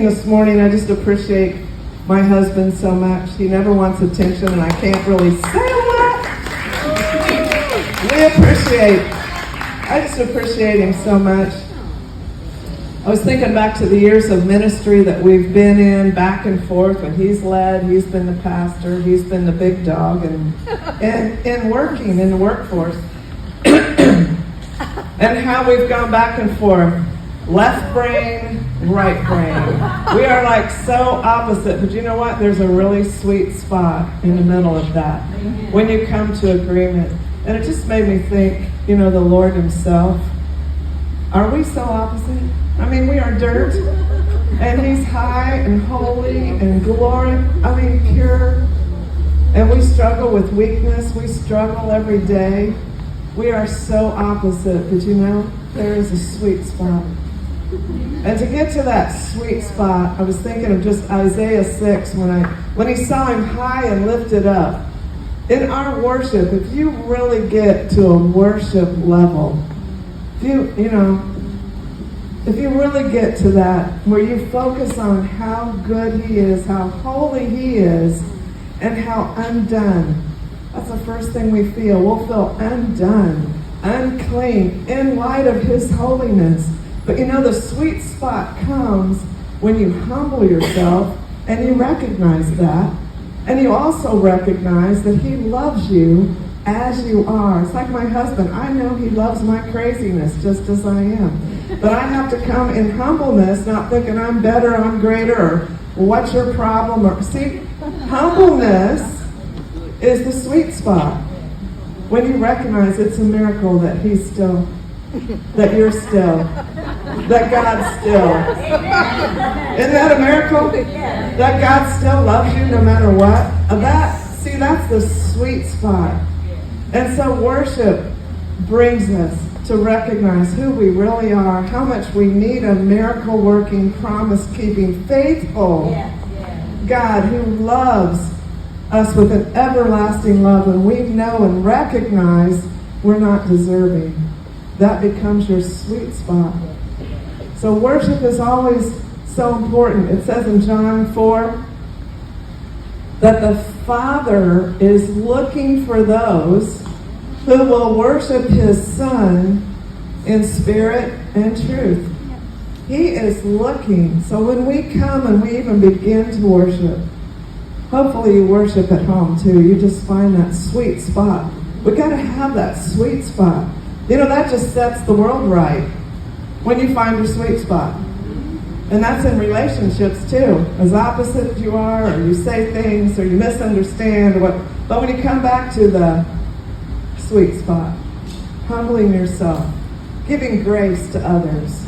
thinking this morning, I just appreciate my husband so much. He never wants attention, and I can't really say a lot. I just appreciate him so much. I was thinking back to the years of ministry that we've been in, back and forth, when he's led, he's been the pastor, he's been the big dog, and working in the workforce. And how we've gone back and forth. Left brain, right brain. We are like so opposite, but you know what? There's a really sweet spot in the middle of that when you come to agreement. And it just made me think, the Lord himself. Are we so opposite? I mean, we are dirt, and he's high and holy and pure. And we struggle with weakness. We struggle every day. We are so opposite, but there is a sweet spot. And to get to that sweet spot, I was thinking of just Isaiah 6 when he saw him high and lifted up. In our worship, if you really get to a worship level, if you really get to that, where you focus on how good he is, how holy he is, and how undone, that's the first thing we feel. We'll feel undone, unclean, in light of his holiness. But the sweet spot comes when you humble yourself and you recognize that. And you also recognize that he loves you as you are. It's like my husband. I know he loves my craziness just as I am. But I have to come in humbleness, not thinking I'm better, I'm greater, or what's your problem? See, humbleness is the sweet spot. When you recognize it's a miracle that he's still, that you're still, that God still. Isn't that a miracle? That God still loves you no matter what? That's the sweet spot. And so worship brings us to recognize who we really are, how much we need a miracle-working, promise-keeping, faithful God who loves us with an everlasting love, and we know and recognize we're not deserving. That becomes your sweet spot. So worship is always so important. It says in John 4 that the Father is looking for those who will worship his Son in spirit and truth. He is looking. So when we come and we even begin to worship, hopefully you worship at home too. You just find that sweet spot. We got to have that sweet spot. That just sets the world right when you find your sweet spot. And that's in relationships too. As opposite as you are, or you say things, or you misunderstand, but when you come back to the sweet spot, humbling yourself, giving grace to others,